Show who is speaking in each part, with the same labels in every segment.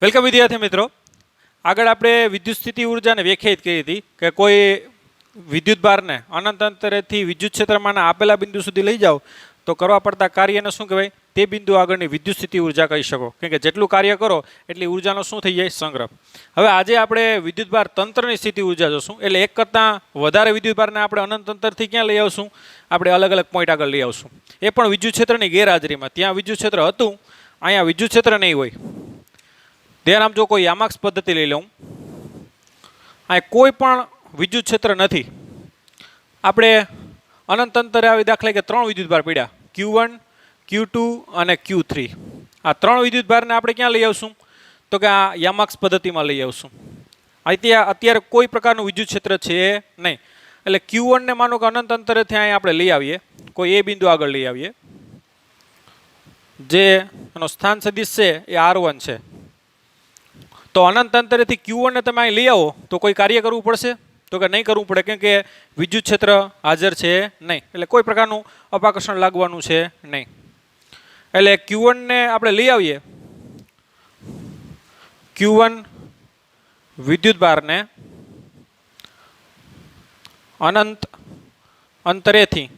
Speaker 1: Welcome વિદ્યાર્થી મિત્રો, આગળ આપણે વિદ્યુત સ્થિતિ ઉર્જાને વ્યાખ્યાયિત કરી હતી કે કોઈ વિદ્યુત ભારને અનંત અંતરેથી વિદ્યુત ક્ષેત્રમાંના આપેલા બિંદુ સુધી લઈ જાઓ તો કરવા પડતા કાર્યને શું કહેવાય? તે બિંદુ આગળની વિદ્યુત સ્થિતિ ઉર્જા કહી શકો, કેમ કે જેટલું કાર્ય કરો એટલી ઉર્જાનો શું થઈ જાય? સંગ્રહ. હવે આજે આપણે વિદ્યુત ભાર તંત્રની સ્થિતિ ઉર્જા જોશું, એટલે એક કરતાં વધારે વિદ્યુત ભારને આપણે અનંત અંતરથી ક્યાં લઈ આવશું? આપણે અલગ અલગ પોઈન્ટ આગળ લઈ આવશું, એ પણ વિદ્યુત ક્ષેત્રની ગેરહાજરીમાં. ત્યાં વિદ્યુત ક્ષેત્ર હતું, અહીંયા વિદ્યુત ક્ષેત્ર નહીં હોય. ધ્યાન આપજો, કોઈ યામાક્સ પદ્ધતિ લઈ લઉં, આ કોઈ પણ વિદ્યુત ક્ષેત્ર નથી. આપણે અનંત અંતરે આવી દાખલા કે 3 વિદ્યુત ભાર પડ્યા, Q1, Q2 અને Q3. આ 3 વિદ્યુત ભારને આપણે ક્યાં લઈ આવશું? તો કે આ યામાક્સ પદ્ધતિમાં લઈ આવશું. અત્યારે કોઈ પ્રકારનું વિદ્યુત ક્ષેત્ર છે નહીં, એટલે Q1 ને માનો કે અનંત અંતરેથી અહીં આપણે લઈ આવીએ, કોઈ એ બિંદુ આગળ લઈ આવીએ, જે એનો સ્થાન સદિશ છે એ R1 છે. તો અનંત અંતરેથી Q1 ને તમે અહીં લઈ આવો તો કોઈ કાર્ય કરવું પડશે? તો કે નહીં કરવું પડે, કેમ કે વિદ્યુત ક્ષેત્ર હાજર છે નહીં, એટલે કોઈ પ્રકારનું અપાકર્ષણ લાગવાનું છે નહીં. એટલે Q1 ને આપણે લઈ આવીએ, Q1 વિદ્યુત ભારને અનંત અંતરેથી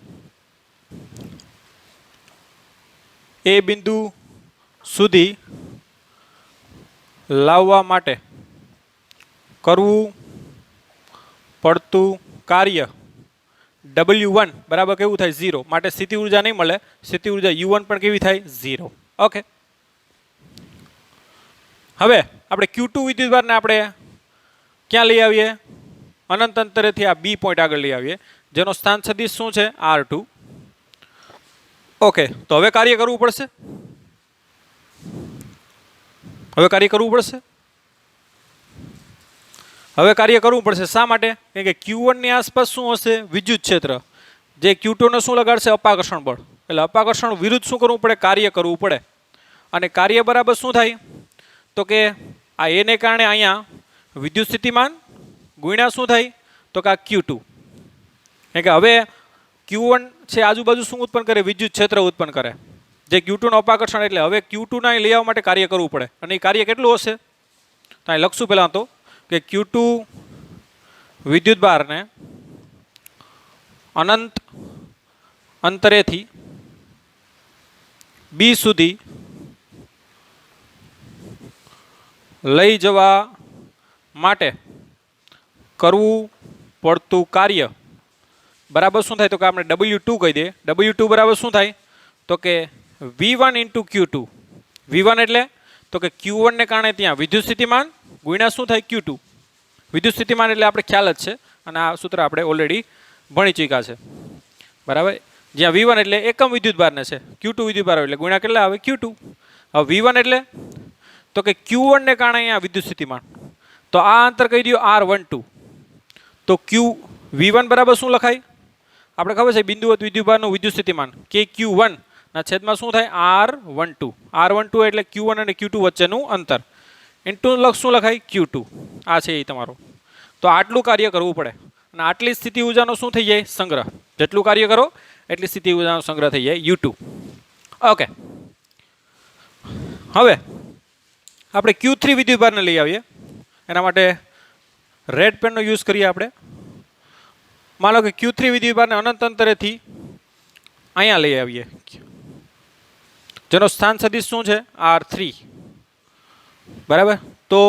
Speaker 1: એ બિંદુ સુધી લાવવા માટે કરવું પડતું કાર્ય W1 બરાબર કેવું થાય? 0. માટે સ્થિતિ ઉર્જા નહીં મળે, સ્થિતિ ઉર્જા U1 પણ કેવી થાય? 0. ઓકે. હવે આપણે Q2 વિદ્યુત ભારને આપણે ક્યાં લઈ આવીએ? અનંત અંતરેથી આ B પોઈન્ટ આગળ લઈ આવીએ, જેનો સ્થાન સદિશ શું છે? R2. ઓકે, તો હવે કાર્ય કરવું પડશે. હવે કાર્ય કરવું પડશે. શા માટે? કેમ કે Q1 ની આસપાસ શું હશે? વિદ્યુત ક્ષેત્ર, જે Q2 ને શું લગાડશે? અપાકર્ષણ બળ. એટલે અપાકર્ષણ વિરુદ્ધ શું કરવું પડે? કાર્ય કરવું પડે. અને કાર્ય બરાબર શું થાય? તો કે આ એને કારણે અહીંયા વિદ્યુત સ્થિતિમાન ગુણ્યા શું થાય? તો કે આ Q2. કેમ કે હવે Q1 છે આજુબાજુ શું ઉત્પન્ન કરે? વિદ્યુત ક્ષેત્ર ઉત્પન્ન કરે, જે Q2 નું અપાકર્ષણ. એટલે હવે Q2 ના લઈ આવવા માટે કાર્ય કરવું પડે, અને એ કાર્ય કેટલું હશે? તો અહીં લખશું પહેલાં તો કે Q2 વિદ્યુત ભારને અનંત અંતરેથી B સુધી લઈ જવા માટે કરવું પડતું કાર્ય બરાબર શું થાય? તો કે આપણે W2 કહી દઈએ. W2 બરાબર શું થાય? તો કે V1 into Q2. V1 એટલે તો કે Q1 ને કારણે ત્યાં વિદ્યુત સ્થિતિમાન ગુણ્યા શું થાય? Q2. વિદ્યુત સ્થિતિમાન એટલે આપણે ખ્યાલ જ છે, અને આ સૂત્ર આપણે ઓલરેડી ભણી ચૂક્યા છે, બરાબર. જ્યાં V1 એટલે એકમ વિદ્યુત ભારને છે, Q2 વિદ્યુત ભાર એટલે ગુણ્યા કેટલા આવે? Q2. હવે V1 એટલે તો કે Q1 ને કારણે અહીંયા વિદ્યુત સ્થિતિમાન, તો આ અંતર કહી દો R12. તો V1 બરાબર શું લખાય? આપણે ખબર છે બિંદુવત વિદ્યુત ભારનું વિદ્યુત સ્થિતિમાન કે Q1 ના છેદમાં શું થાય? R12. R12 એટલે Q1 અને Q2 વચ્ચેનું અંતર, ઇન્ટુ શું લખાય? Q2. આ છે એ તમારો. તો આટલું કાર્ય કરવું પડે, અને આટલી સ્થિતિ ઉર્જાનો શું થઈ જાય? સંગ્રહ. જેટલું કાર્ય કરો એટલી સ્થિતિ ઉર્જાનો સંગ્રહ થઈ જાય, U2. ઓકે. હવે આપણે Q3 વિદ્યુત ભારને લઈ આવીએ. એના માટે રેડ પેનનો યુઝ કરીએ આપણે. માનો કે Q3 વિદ્યુત ભારને અનંત અંતરેથી અહીંયા લઈ આવીએ, જેનો સ્થાન સદિશ શું છે? R3. બરાબર. તો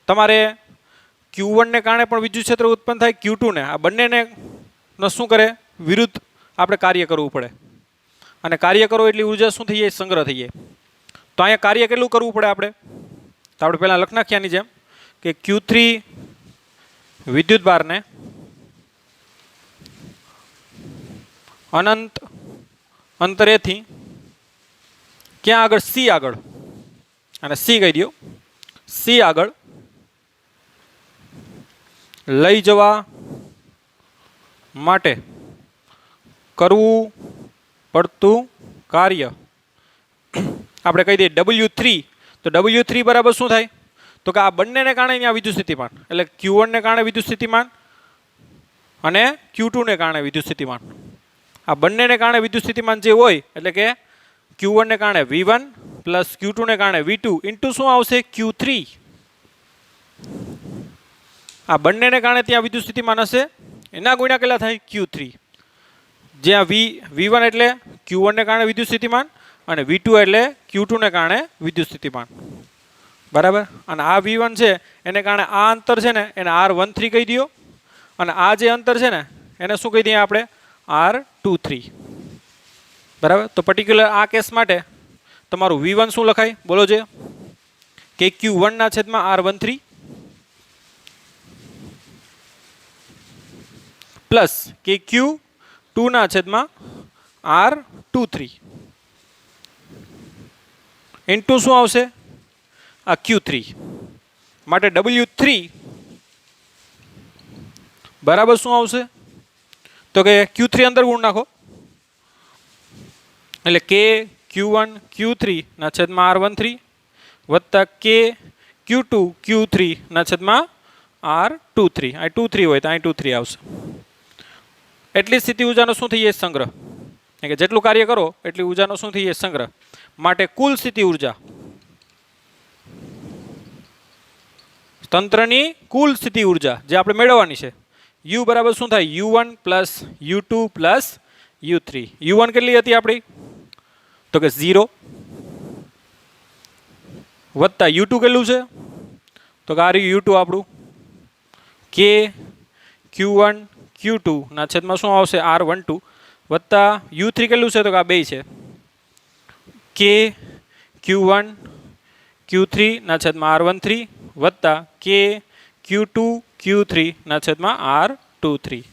Speaker 1: તમારે Q1 ને કારણે પણ વિદ્યુત ક્ષેત્ર ઉત્પન્ન થાય, Q2 ને, આ બંનેને શું કરે? વિરુદ્ધ આપણે કાર્ય કરવું પડે, અને કાર્ય કરો એટલી ઉર્જા શું થઈ જાય? સંગ્રહ થઈ જાય. તો અહીંયા કાર્ય કેટલું કરવું પડે આપણે? તો આપણે પહેલાં લખ નાખ્યાની જેમ કે Q3 વિદ્યુત ભારને અનંત અંતરેથી ક્યાં આગળ? C આગળ, અને C કહી દો, C આગળ લઈ જવા માટે કરવું પડતું કાર્ય આપણે કહી દઈએ W3. તો W3 બરાબર શું થાય? તો કે આ બંનેને કારણે અહીંયા વિદ્યુત સ્થિતિમાન, એટલે Q1 ને કારણે વિદ્યુત સ્થિતિમાન અને Q2 ને કારણે વિદ્યુત સ્થિતિમાન, આ બંનેને કારણે વિદ્યુત સ્થિતિમાન જે હોય એટલે કે Q1 ને કારણે V1 પ્લસ Q2 ને કારણે V2 ઇન્ટુ શું આવશે Q3. આ બંનેને કારણે ત્યાં વિદ્યુત સ્થિતિમાન હશે એના ગુણ્યા કેટલા થાય Q3. જ્યાં V1 એટલે Q1 ને કારણે વિદ્યુત સ્થિતિમાન અને V2 એટલે Q2 ને કારણે વિદ્યુત સ્થિતિમાન. બરાબર. અને આ V1 છે એને કારણે આ અંતર છે ને એને R13 કહી દો અને આ જે અંતર છે ને એને શું કહી દઈએ આપણે R23. બરાબર. તો પર્ટિક્યુલર આ કેસ માટે તમારું V1 શું લખાય બોલો છે કે Q1 ના છેદમાં R13 પ્લસ કે Q2 ના છેદમાં R23 ઇન્ટુ શું આવશે આ Q3 માટે W3 બરાબર શું આવશે તો કે Q3 અંદર ગુણ નાખો એટલે કે Q1 Q3 ના છેદમાં R13 વત્તા કે Q2 Q3 ના છેદમાં R23. આ 23 હોય તો અહીં 23 આવશે. એટલી સ્થિતિ ઊર્જાનો શું થઈ જાય સંગ્રહ કે જેટલું કાર્ય કરો એટલી ઊર્જાનો શું થઈ જાય સંગ્રહ. માટે કુલ સ્થિતિ ઊર્જા તંત્રની કુલ સ્થિતિ ઊર્જા જે આપણે મેળવવાની છે U બરાબર શું થાય U1 plus U2 plus U3. U1 કેટલી હતી આપણી તો કે 0 વત્તા U2 કેટલું છે તો કે આ U2 આપણું કે Q1 Q2 ના છેદમાં શું આવશે R12 વત્તા U3 કેટલું છે તો કે આ 2 છે કે Q1 Q3 ના છેદમાં R13 વત્તા કે Q2 Q3 ના છેદમાં R23.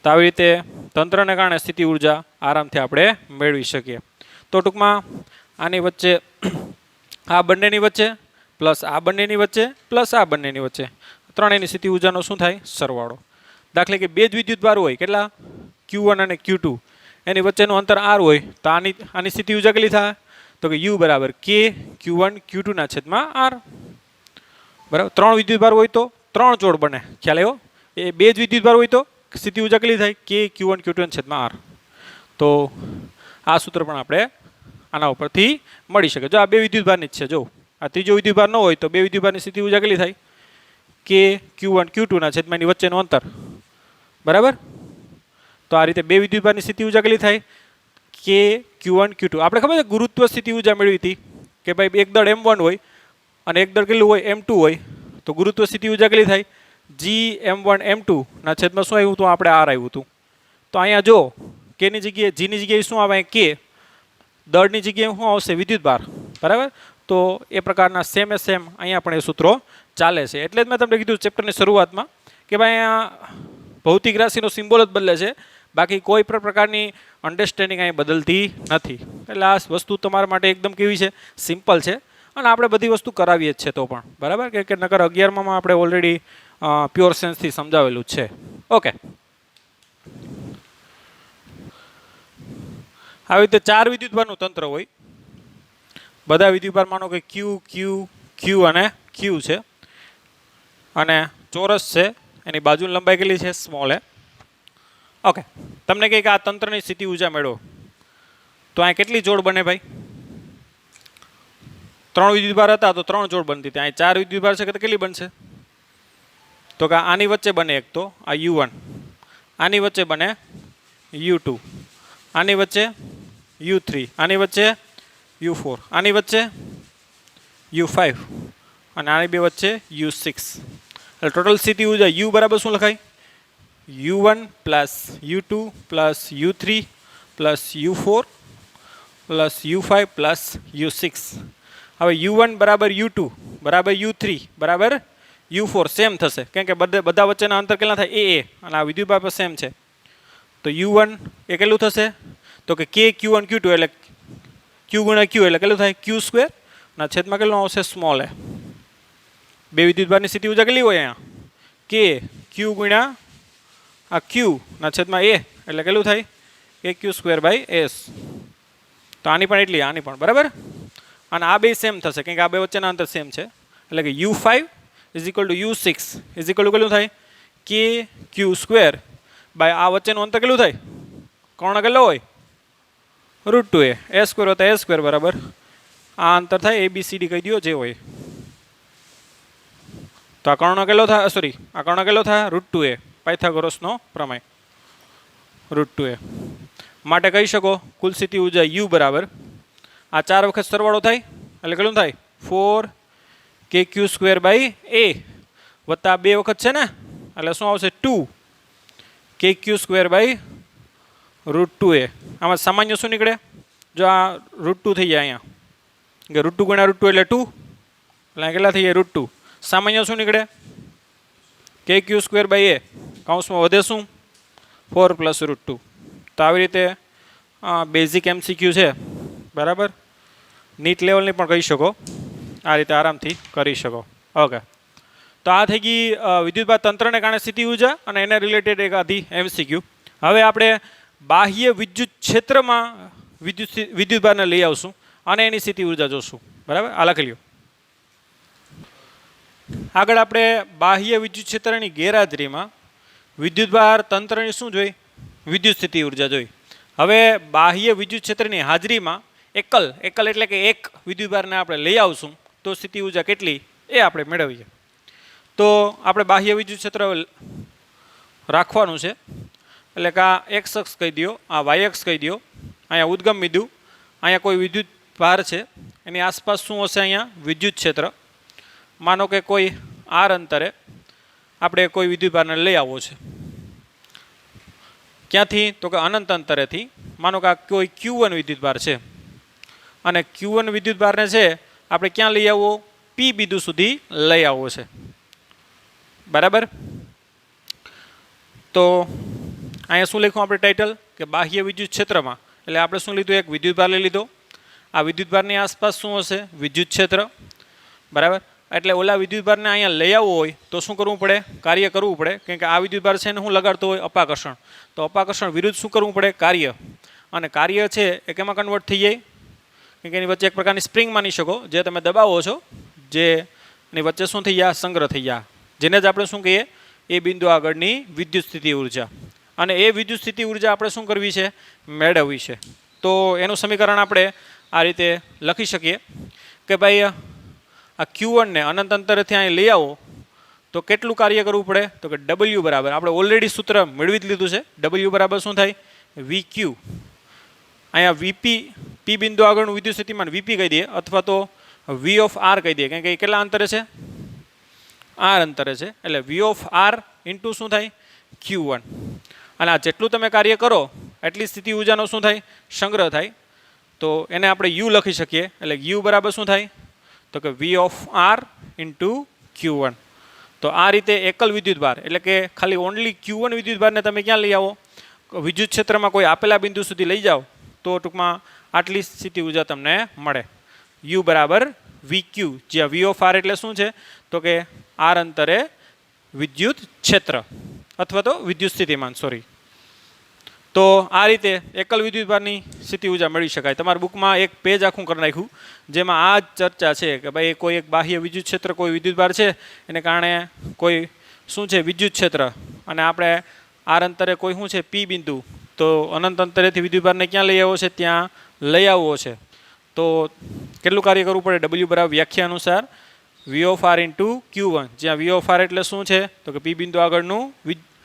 Speaker 1: તો આવી રીતે તંત્રને કારણે સ્થિતિ ઊર્જા આરામથી આપણે મેળવી શકીએ. તો ટૂંકમાં આની વચ્ચે આ બંનેની વચ્ચે પ્લસ આ બંનેની વચ્ચે પ્લસ આ બંનેની વચ્ચે ત્રણેયની સ્થિતિ ઊર્જાનો શું થાય સરવાળો. દાખલે કે બે જ વિદ્યુતભાર હોય કેટલા Q1 અને Q2 એની વચ્ચેનું અંતર R હોય તો આની સ્થિતિ ઊર્જા કેટલી થાય તો કે U બરાબર કે Q1 Q2 ના છેદમાં R. બરાબર. ત્રણ વિદ્યુતભાર હોય તો ત્રણ જોડ બને ખ્યાલ આવ્યો. એ બે જ વિદ્યુતભાર હોય તો સ્થિતિ ઊર્જા કેટલી થાય કે Q1 Q2 ના છેદમાં R. તો આ સૂત્ર પણ આપણે આના ઉપરથી મળી શકે. જો આ બે વિદ્યુતભારની જ છે જો આ ત્રીજો વિદ્યુતભાર ન હોય તો બે વિદ્યુતભારની સ્થિતિ ઊર્જા કેટલી થાય કે Q1 Q2 ના છેદમાં એની વચ્ચેનું અંતર. બરાબર. તો આ રીતે બે વિદ્યુતભારની સ્થિતિ ઊર્જા કેટલી થાય કે Q1 Q2. આપણે ખબર છે ગુરુત્વ સ્થિતિ ઊર્જા મેળવી હતી કે ભાઈ એક દળ M1 હોય અને એક દળ કેટલું હોય M2 હોય તો ગુરુત્વ સ્થિતિ ઊર્જા કેટલી થાય G M1 M2 ના છેદમાં શું આવ્યું હતું આપણે R આવ્યું હતું. તો અહીંયા જો કેની જગ્યાએ G ની જગ્યાએ શું આવે કે દળની જગ્યાએ શું આવશે વિદ્યુતભાર. બરાબર. તો એ પ્રકારના સેમ અહીંયા પણ એ સૂત્રો ચાલે છે. એટલે જ મેં તમને કીધું ચેપ્ટરની શરૂઆતમાં કે ભાઈ અહીંયા ભૌતિક રાશિનો સિમ્બોલ જ બદલે છે બાકી કોઈ પણ પ્રકારની અન્ડરસ્ટેન્ડિંગ અહીં બદલતી નથી. એટલે આ વસ્તુ તમારા માટે એકદમ કેવી છે સિમ્પલ છે અને આપણે બધી વસ્તુ કરાવીએ જ છે તો પણ બરાબર કે નકર 11માં આપણે ઓલરેડી પ્યોર સેન્સથી સમજાવેલું જ છે. ઓકે. આવી રીતે ચાર વિદ્યુતભારનું તંત્ર હોય. બધા વિદ્યુતભાર માનો કે Q Q Q અને Q છે અને ચોરસ છે એની બાજુની લંબાઈ કેટલી છે સ્મોલ એ. ઓકે. તમને કહે કે આ તંત્રની સ્થિતિ ઊર્જા મેળવો તો અહીં કેટલી જોડ બને ભાઈ ત્રણ વિદ્યુતભાર હતા તો ત્રણ જોડ બનતી હતી. અહીં ચાર વિદ્યુતભાર છે કે કેટલી બનશે તો કે આની વચ્ચે બને એક તો આ U1 આની વચ્ચે બને U2 આની વચ્ચે U3 આની વચ્ચે U4 આની વચ્ચે U5 અને આની બે વચ્ચે U6. એટલે ટોટલ સ્થિતિ ઊર્જા U બરાબર શું લખાય U1 plus U2 plus U3 plus U4 plus U5 plus U6. હવે U1 બરાબર U2 બરાબર U3 બરાબર U4 સેમ થશે કેમ કે બધા વચ્ચેના અંતર કેટલા થાય એ અને આ વિદ્યુતભાર પર સેમ છે. તો U1 એ કેટલું થશે તો કે K Q1 Q2 એટલે Q ગુણ્યા Q એટલે કેટલું થાય Q સ્ક્વેર ના છેદમાં કેટલું આવશે સ્મોલ એ. બે વિદ્યુતભારની સ્થિતિ ઊર્જા કેટલી હોય અહીંયા K Q ગુણ્યા આ Q ના છેદમાં A એટલે કેટલું થાય AQ સ્ક્વેર બાય S. તો આની પણ એટલી આની પણ બરાબર અને આ બે સેમ થશે કેમ કે આ બે વચ્ચેના અંતર સેમ છે એટલે કે U5 is equal to U6 is equal to કેટલું થાય K Q સ્ક્વેર બાય આ વચ્ચેનું અંતર કેટલું થાય કર્ણ કેટલો હોય √2a, a સ્ક્વેર વત્તા a સ્ક્વેર બરાબર આ અંતર થાય ABCD કહી દો જે હોય. તો આ કર્ણ કેટલો થાય, સોરી આ કર્ણ કેટલો થાય √2a, પાયથાગોરસનો પ્રમેય √2a. માટે કહી શકો કુલ સ્થિતિ ઊર્જા U બરાબર આ 4 વખત સરવાળો થાય એટલે કેટલું થાય 4kq²/a વત્તા 2 વખત છે ને એટલે શું આવશે 2kq²/√2a. આમાં સામાન્ય શું નીકળે, જો આ √2 થઈ જાય અહીંયા કે √2 ગુણ્યા √2 એટલે 2 એટલે કેટલા થઈ જાય √2. સામાન્ય શું નીકળે kq²/a કૌંસમાં વધે શું 4 + √2. તો આવી રીતે બેઝિક MCQ છે બરાબર, નીટ લેવલની પણ કહી શકો, આ રીતે આરામથી કરી શકો. ઓકે, તો આ થઈ ગઈ વિદ્યુતભાર તંત્રને કારણે સ્થિતિ ઊર્જા અને એને રિલેટેડ એક આધી MCQ. હવે આપણે બાહ્ય વિદ્યુત ક્ષેત્રમાં વિદ્યુતભારને લઈ આવશું અને એની સ્થિતિ ઊર્જા જોશું. બરાબર, આ લખી લ્યો. આગળ આપણે બાહ્ય વિદ્યુત ક્ષેત્રની ગેરહાજરીમાં વિદ્યુતભાર તંત્રની શું જોઈ, વિદ્યુત સ્થિતિ ઊર્જા જોઈ. હવે બાહ્ય વિદ્યુત ક્ષેત્રની હાજરીમાં એકલ એટલે કે એક વિદ્યુતભારને આપણે લઈ આવશું તો સ્થિતિ ઊર્જા કેટલી એ આપણે મેળવીએ. તો આપણે બાહ્ય વિદ્યુત ક્ષેત્ર રાખવાનું છે એટલે કે આ એક્સ અક્ષ કહી દો, આ વાય અક્ષ કહી દો, અહીંયા ઉદ્ગમ બિંદુ, અહીંયા કોઈ વિદ્યુત ભાર છે એની આસપાસ શું હશે અહીંયા વિદ્યુત ક્ષેત્ર. માનો કે કોઈ આર અંતરે આપણે કોઈ વિદ્યુતભારને લઈ આવવો છે, ક્યાંથી તો કે અનંત અંતરેથી. માનો કે આ કોઈ Q1 વિદ્યુતભાર છે અને Q1 વિદ્યુતભારને છે આપણે ક્યાં લઈ આવવો, P બિંદુ સુધી લઈ આવવો છે. બરાબર, તો અહીંયા શું લખ્યું આપણે ટાઇટલ કે બાહ્ય વિદ્યુત ક્ષેત્રમાં, એટલે આપણે શું લીધું એક વિદ્યુતભાર લઈ લીધો. આ વિદ્યુતભારની આસપાસ શું હશે વિદ્યુત ક્ષેત્ર. બરાબર, એટલે ઓલા વિદ્યુતભારને અહીંયા લઈ આવવો હોય તો શું કરવું પડે, કાર્ય કરવું પડે. કારણ કે આ વિદ્યુતભાર છે ને હું લગાડતો હોય અપાકર્ષણ, તો અપાકર્ષણ વિરુદ્ધ શું કરવું પડે કાર્ય. અને કાર્ય છે એ કેમાં કન્વર્ટ થઈ જાય, કારણ કે એની વચ્ચે એક પ્રકારની સ્પ્રિંગ માની શકો જે તમે દબાવો છો, જે એની વચ્ચે શું થઈ જાય સંગ્રહ થઈ જાય, જેને જ આપણે શું કહીએ એ બિંદુ આગળની વિદ્યુત સ્થિતિ ઊર્જા. અને એ વિદ્યુત સ્થિતિ ઊર્જા આપણે શું કરવી છે મેળવવી છે. તો એનું સમીકરણ આપણે આ રીતે લખી શકીએ કે ભાઈ આ Q1 ને અનંત અંતરેથી અહીં લઈ આવો તો કેટલું કાર્ય કરવું પડે, તો કે W બરાબર આપણે ઓલરેડી સૂત્ર મેળવી જ લીધું છે. W બરાબર શું થાય VQ, અહીંયા VP P બિંદુ આગળનું વિદ્યુત સ્થિતિમાન VP કહી દઈએ અથવા તો V of R કહી દઈએ, કારણ કે એ કેટલા અંતરે છે R અંતરે છે. એટલે V of R ઇન્ટુ શું થાય Q1. અને આ જેટલું તમે કાર્ય કરો એટલી સ્થિતિ ઊર્જાનો શું થાય સંગ્રહ થાય. તો એને આપણે U લખી શકીએ. એટલે U બરાબર શું થાય તો કે V of R into Q1. તો આ રીતે એકલ વિદ્યુતભાર એટલે કે ખાલી ઓનલી Q1 વિદ્યુતભારને તમે ક્યાં લઈ આવો વિદ્યુત ક્ષેત્રમાં કોઈ આપેલા બિંદુ સુધી લઈ જાઓ તો ટૂંકમાં આટલી સ્થિતિ ઊર્જા તમને મળે. U બરાબર VQ, જ્યાં V of R એટલે શું છે તો કે R અંતરે વિદ્યુત ક્ષેત્ર અથવા તો વિદ્યુત સ્થિતિમાન સોરી. તો આ રીતે એકલ વિદ્યુતભારની સ્થિતિ ઊર્જા મેળવી શકાય. તમારા બુકમાં એક પેજ આખું કરી નાખ્યું જેમાં આ જ ચર્ચા છે કે ભાઈ કોઈ એક બાહ્ય વિદ્યુત ક્ષેત્ર કોઈ વિદ્યુતભાર છે એને કારણે કોઈ શું છે વિદ્યુત ક્ષેત્ર અને આપણે આર અંતરે કોઈ શું છે P બિંદુ, તો અનંત અંતરેથી વિદ્યુતભારને ક્યાં લઈ આવવો છે ત્યાં લઈ આવવો છે. તો કેટલું કાર્ય કરવું પડે W બરાબર વ્યાખ્યા અનુસાર V of R into Q1, જ્યાં V of R એટલે શું છે તો કે P બિંદુ આગળનું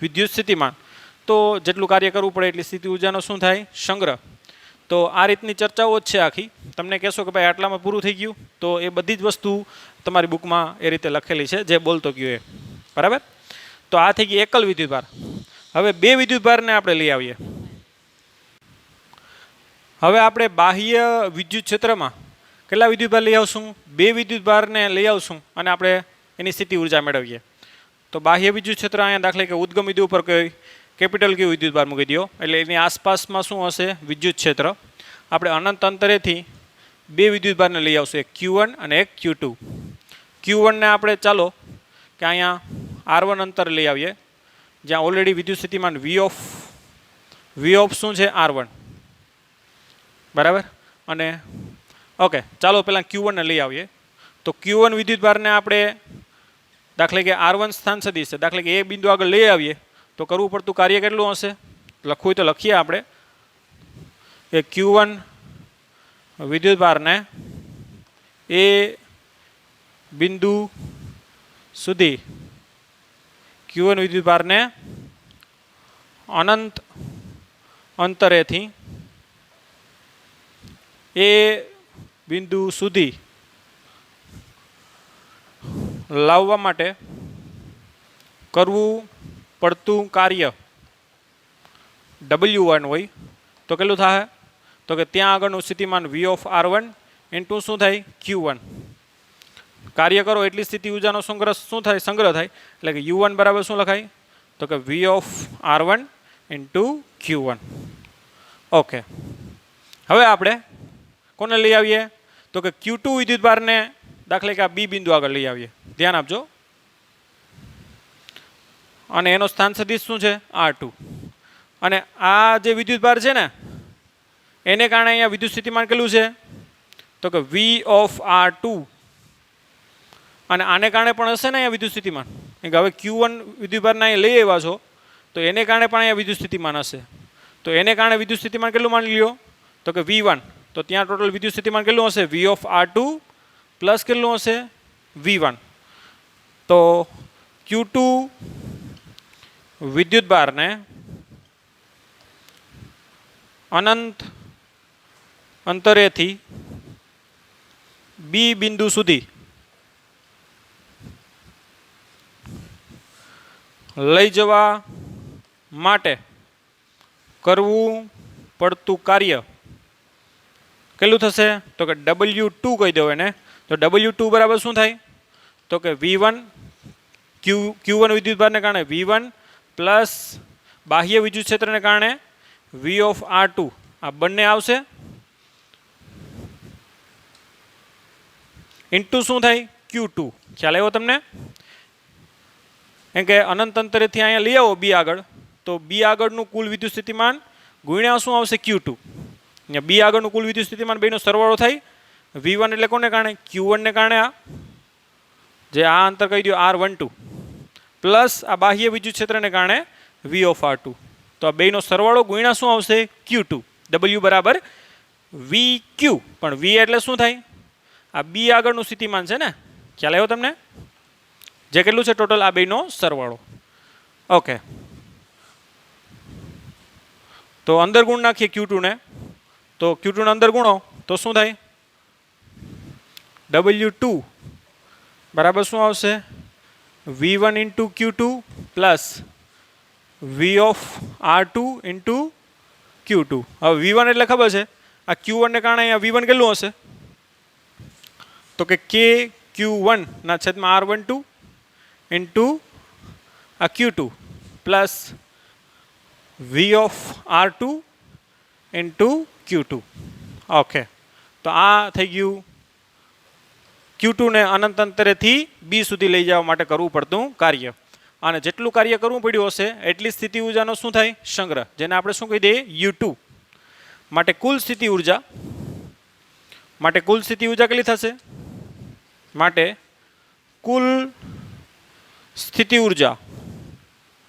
Speaker 1: વિદ્યુત સ્થિતિમાન. તો જેટલું કાર્ય કરવું પડે એટલી સ્થિતિ ઊર્જાનો શું થાય સંગ્રહ. તો આ રીતની ચર્ચાઓ જ છે આખી. તમને કહેશો કે ભાઈ આટલામાં પૂરું થઈ ગયું, તો એ બધી જ વસ્તુ તમારી બુકમાં એ રીતે લખેલી છે જે બોલતો ગયો એ. બરાબર, તો આ થઈ ગઈ એકલ વિદ્યુતભાર. હવે બે વિદ્યુતભારને આપણે લઈ આવીએ. હવે આપણે બાહ્ય વિદ્યુત ક્ષેત્રમાં કેટલા વિદ્યુતભાર લઈ આવશું, બે વિદ્યુતભારને લઈ આવશું અને આપણે એની સ્થિતિ ઊર્જા મેળવીએ. તો બાહ્ય વિદ્યુત ક્ષેત્ર અહીંયા દાખલા કે ઉદ્ગમ બિંદુ ઉપર કોઈ કેપિટલ Q વિદ્યુતભાર મૂકી દો એટલે એની આસપાસમાં શું હશે વિદ્યુત ક્ષેત્ર. આપણે અનંત અંતરેથી બે વિદ્યુતભારને લઈ આવશું, એક Q1 અને એક Q2. Q1ને આપણે ચાલો કે અહીંયા R1 અંતર લઈ આવીએ જ્યાં ઓલરેડી વિદ્યુત સ્થિતિમાન V of શું છે R1. બરાબર, અને ઓકે ચાલો પહેલાં Q1ને લઈ આવીએ. તો Q1 વિદ્યુતભારને આપણે દાખલા કે R1 સ્થાન સદિશ છે, દાખલા કે એ બિંદુ આગળ લઈ આવીએ તો કરવું પડતું કાર્ય કેટલું હશે લખવું હોય તો લખીએ આપણે. કે Q1 વિદ્યુતભારને એ બિંદુ સુધી Q1 વિદ્યુતભારને અનંત અંતરેથી એ બિંદુ સુધી લાવવા માટે કરવું પડતું કાર્ય W1 હોય તો કેટલું થાય? તો કે ત્યાં આગળનું સ્થિતિમાન V(R1) ઇન્ટુ શું થાય? Q1. કાર્ય કરો એટલી સ્થિતિ ઊર્જાનો સંગ્રહ શું થાય? સંગ્રહ થાય. એટલે કે U1 બરાબર શું લખાય? તો કે V(R1) ઇન્ટુ Q1. ઓકે, હવે આપણે કોને લઈ આવીએ? તો કે Q2 વિદ્યુતભારને દાખલા કે આ બી બિંદુ આગળ લઈ આવીએ. ધ્યાન આપજો. અને એનો સ્થાન સદિશ શું છે? R2. અને આ જે વિદ્યુતભાર છે ને એને કારણે અહીંયા વિદ્યુત સ્થિતિમાન કેટલું છે? તો કે V(R2). અને આને કારણે પણ હશે ને અહીંયા વિદ્યુત સ્થિતિમાન. કે હવે Q1 વિદ્યુતભારના અહીંયા લઈ આવ્યા છો તો એને કારણે પણ અહીંયા વિદ્યુત સ્થિતિમાન હશે. તો એને કારણે વિદ્યુત સ્થિતિમાન કેટલું માની લ્યો? તો કે V1. તો ત્યાં ટોટલ વિદ્યુત સ્થિતિમાન કેટલું હશે? V(R2) પ્લસ કેટલું હશે? V1. તો Q2 વિદ્યુતભારને અનંત અંતરેથી બી બિંદુ સુધી લઈ જવા માટે કરવું પડતું કાર્ય કેટલું થશે? તો કે W2 કહી દો એને. તો W2 બરાબર શું થાય? તો કે V1 Q1 વિદ્યુતભારને કારણે V1 પ્લસ બાહ્ય વિદ્યુત ક્ષેત્રને કારણે V(R2). આ બંને આવશે ઇન્ટુ શું થાય? Q2. ખ્યાલ આવ્યો તમને? કેમ કે અનંત અંતરેથી અહીંયા લઈ આવો બી આગળ, તો બી આગળનું કુલ વિદ્યુત સ્થિતિમાન ગુણ્યા શું આવશે? Q2. અહીંયા બી આગળનું કુલ વિદ્યુત સ્થિતિમાન બેનો સરવાળો થાય. V1 એટલે કોને કારણે? Q1 ને કારણે આ જે આ અંતર કહી દો R12 પ્લસ આ બાહ્ય વિદ્યુત ક્ષેત્રને કારણે V(R2). તો આ બેનો સરવાળો ગુણ્યા શું આવશે? Q2. W બરાબર VQ. પણ V એટલે શું થાય? આ બી આગળનું સ્થિતિમાન છે ને. ખ્યાલ આવ્યો તમને? જે કેટલું છે ટોટલ આ બેનો સરવાળો. ઓકે, તો અંદર ગુણ નાખીએ Q2 ને. તો Q2 ને અંદર ગુણો તો શું થાય? W2 બરાબર શું આવશે? V1 into Q2 plus V(R2) into Q2. હવે V1 એટલે ખબર છે, આ Q1 ને કારણે અહીંયા V1 કેટલું હશે? તો કે KQ1/R12 ઇન્ટુ આ Q2 plus V(R2) into Q2. Okay, તો આ થઈ ગયું Q2 ને અનંત અંતરેથી બી સુધી લઈ જવા માટે કરવું પડતું કાર્ય. અને જેટલું કાર્ય કરવું પડ્યું હશે એટલી સ્થિતિ ઊર્જાનો શું થાય? સંગ્રહ. જેને આપણે શું કહી દઈએ? U2. માટે કુલ સ્થિતિ ઊર્જા કેટલી થશે? માટે કુલ સ્થિતિ ઊર્જા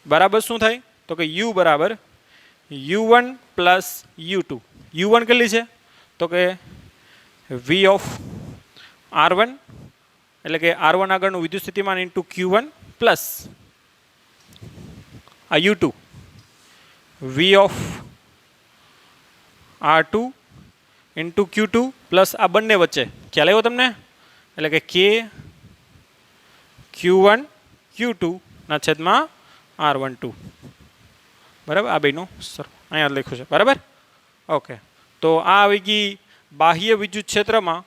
Speaker 1: બરાબર શું થાય? તો કે U બરાબર U1 પ્લસ U2. U1 કેટલી છે? તો કે V(R1) એટલે કે R1 આગળનું વિદ્યુત સ્થિતિમાન ઇન્ટુ Q1 પ્લસ આ U2 V(R2) into Q2 plus આ બંને વચ્ચે. ખ્યાલ આવ્યો તમને? એટલે કે KQ1/Q2/R12. બરાબર? આ બેનો સર અહીંયા લખ્યું છે. બરાબર? ઓકે, તો આ આવી ગઈ બાહ્ય વિદ્યુત ક્ષેત્રમાં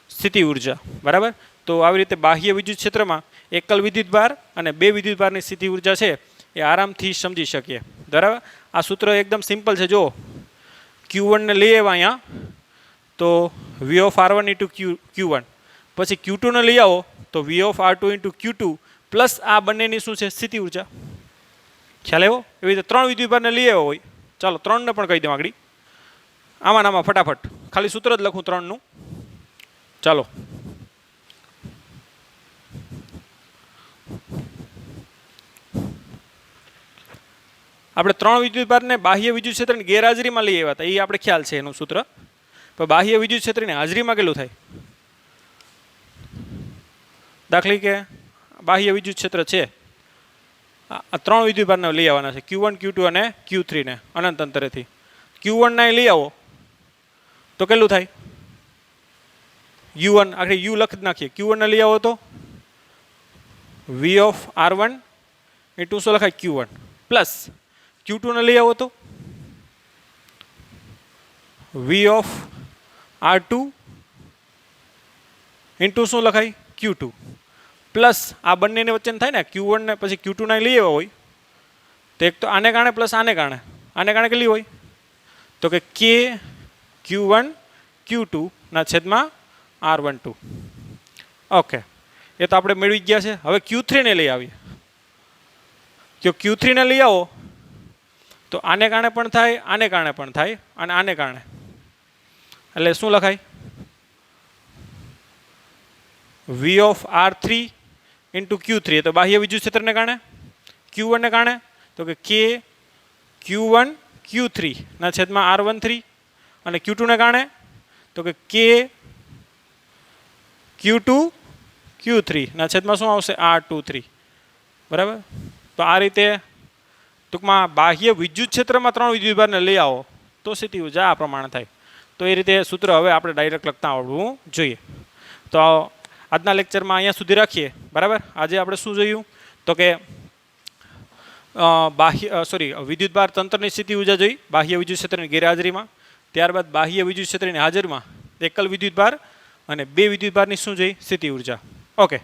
Speaker 1: સ્થિતિ ઊર્જા. બરાબર? તો આવી રીતે બાહ્ય વિદ્યુત ક્ષેત્રમાં એકલ વિદ્યુતભાર અને બે વિદ્યુતભારની સ્થિતિ ઊર્જા છે એ આરામથી સમજી શકીએ. બરાબર? આ સૂત્ર એકદમ સિમ્પલ છે. જો Q1 ને લઈ આવ્યા અહીંયા તો V(R1) ઇન્ટુ Q1, પછી Q2 ને લઈ આવો તો V(R2) ઇન્ટુ Q2 પ્લસ આ બંનેની શું છે? સ્થિતિ ઊર્જા. ખ્યાલ આવ્યો? એવી રીતે ત્રણ વિદ્યુતભારને લઈ આવ્યો હોય. ચાલો ત્રણને પણ કહી દઉં આગળ. આમાં ફટાફટ ખાલી સૂત્ર જ લખું ત્રણનું. ચાલો, આપણે 3 વિદ્યુતભારને બાહ્ય વિદ્યુત ક્ષેત્રની ગેરહાજરીમાં લઈ આવ્યા હતા, એ આપણે ખ્યાલ છે એનું સૂત્ર. પણ બાહ્ય વિદ્યુત ક્ષેત્રની હાજરીમાં કેટલું થાય? દાખલા કે બાહ્ય વિદ્યુત ક્ષેત્ર છે, આ 3 વિદ્યુતભારને લઈ આવવાના છે, Q1 Q2 અને Q3 ને અનંત અંતરેથી. Q1 ને લઈ આવો તો કેટલું થાય? U1 આખરે U લખી નાખીએ. Q1 ને લઈ આવો તો V ઓફ R1 ઇન્ટુ શું લખાય? Q1 પ્લસ Q2 ને લઈ આવો તો V ઓફ R2 ઇન્ટુ શું લખાય? Q2 પ્લસ આ બંનેની વચ્ચે થાય ને Q1 ને પછી Q2 ને લઈ આવ્યા હોય તો એક તો આને કારણે પ્લસ આને કારણે કેટલી હોય? તો કે K Q1 Q2 ના છેદમાં R12. ઓકે, એ તો આપણે મેળવી ગયા છે. હવે Q3 ને લઈ આવીએ. જો Q3 ને લઈ આવો તો આને કારણે પણ થાય, આને કારણે પણ થાય અને આને કારણે, એટલે શું લખાય? V of R3 into Q3, તો બાહ્ય વિદ્યુત ક્ષેત્રને કારણે. Q1 ને કારણે તો કે K Q1 Q3 ના છેદમાં R13 અને Q2 ને કારણે તો કે K Q2 Q3 ના છેદમાં શું આવશે? R23. બરાબર. તો આ રીતે ટૂંકમાં બાહ્ય વિદ્યુત ક્ષેત્રમાં 3 વિદ્યુતભારને લઈ આવો તો સ્થિતિ ઊર્જા આ પ્રમાણે થાય. તો એ રીતે સૂત્ર હવે આપણે ડાયરેક્ટ લખતા આવડવું જોઈએ. તો આજના લેક્ચરમાં અહીંયા સુધી રાખીએ. બરાબર. આજે આપણે શું જોયું? તો કે વિદ્યુતભાર તંત્રની સ્થિતિ ઊર્જા જોઈ બાહ્ય વિદ્યુત ક્ષેત્રની ગેરહાજરીમાં. ત્યારબાદ બાહ્ય વિદ્યુત ક્ષેત્રની હાજરીમાં એકલ વિદ્યુતભાર અને 2 વિદ્યુતભારની શું જોઈ? સ્થિતિ ઊર્જા. ઓકે.